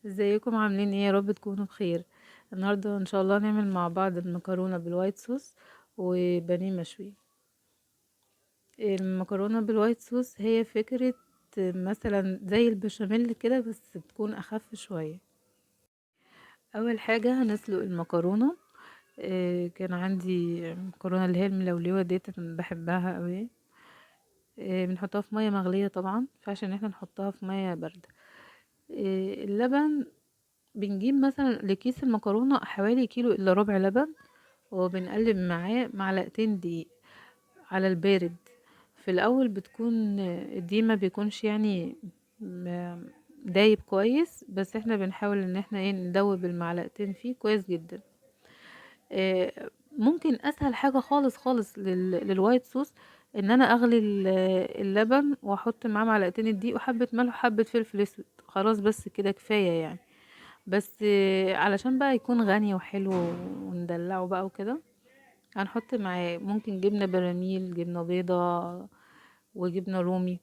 ازيكم عاملين ايه؟ يا رب تكونوا بخير. النهارده ان شاء الله نعمل مع بعض المكرونه بالوايت صوص وبانيه مشوي. المكرونه بالوايت صوص هي فكره مثلا زي البشاميل كده، بس بتكون اخف شويه. اول حاجه هنسلق المكرونه. كان عندي مكرونه اللي هي الملولوه ديت، أنا بحبها قوي. بنحطها في ميه مغليه طبعا، مينفعش ان احنا نحطها في ميه بارده. اللبن، بنجيب مثلا لكيس المكرونة حوالي كيلو الا ربع لبن، وبنقلب معاه معلقتين دقيق على البارد. في الاول بتكون الدقيق ما بيكونش يعني م- دايب كويس، بس احنا بنحاول ان احنا ايه ندوب المعلقتين فيه كويس جدا. ممكن اسهل حاجة خالص خالص للوايت صوص ان انا اغلي اللبن واحط معاه معلقتين الدقيق وحبة ملح وحبة فلفل اسود، خلاص بس كده كفاية يعني. بس علشان بقى يكون غني وحلو وندلعه بقى وكده، هنحط معاه ممكن جبنة براميل، جبنة بيضة، وجبنة رومي.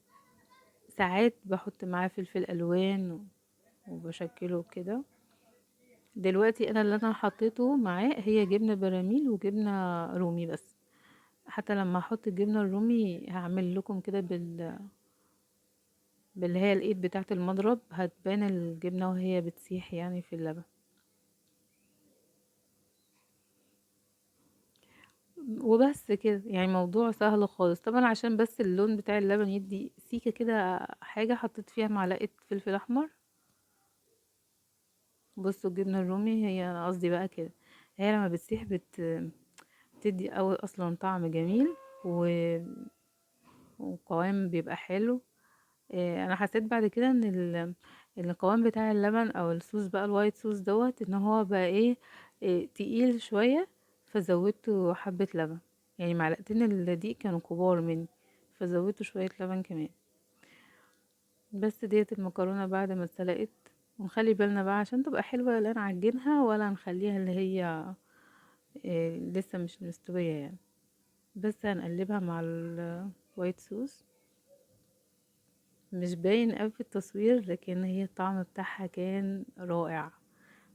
ساعات بحط معاه فلفل الوان وبشكله كده. دلوقتي انا اللي انا حطيته معاه هي جبنة براميل وجبنة رومي بس. حتى لما احط الجبنة الرومي هعمل لكم كده باللي هي الايد بتاعة المضرب، هتبان الجبنة وهي بتسيح يعني في اللبن. وبس كده يعني، موضوع سهل خالص طبعا. عشان بس اللون بتاع اللبن يدي سيكة كده حاجة، حطيت فيها معلقة فلفل احمر. بصوا الجبنة الرومي هي، انا قصدي بقى كده، هي لما بتسيح بتدي اول اصلا طعم جميل و... وقوام بيبقى حلو. انا حسيت بعد كده ان إن القوام بتاع اللبن او الصوص بقى الوايت صوص دوت، ان هو بقى ايه، تقيل شوية. فزودته حبة لبن، يعني معلقتين الدقيق كانوا كبار مني، فزودته شوية لبن كمان. بس ديت المكرونة بعد ما اتسلقت. ونخلي بالنا بقى عشان تبقى حلوة، لا نعجنها ولا نخليها اللي هي لسه مش مستوية يعني. بس هنقلبها مع الوايت صوص. مش باين قوي في التصوير، لكن هي الطعم بتاعها كان رائع.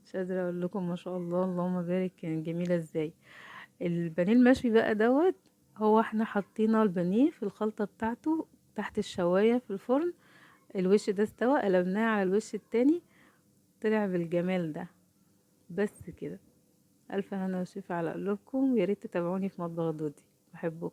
مش قادرة اقول لكم ما شاء الله اللهم بارك كانت جميلة ازاي. البانيه المشوي بقى دوت، هو احنا حطينا البانيه في الخلطة بتاعته تحت الشواية في الفرن. الوش ده استوى، قلبناه على الوش التاني، طلع بالجمال ده. بس كده. الف هنا وشفا على قلوبكم، وياريت تتابعوني في مطبخ دودي. بحبكم.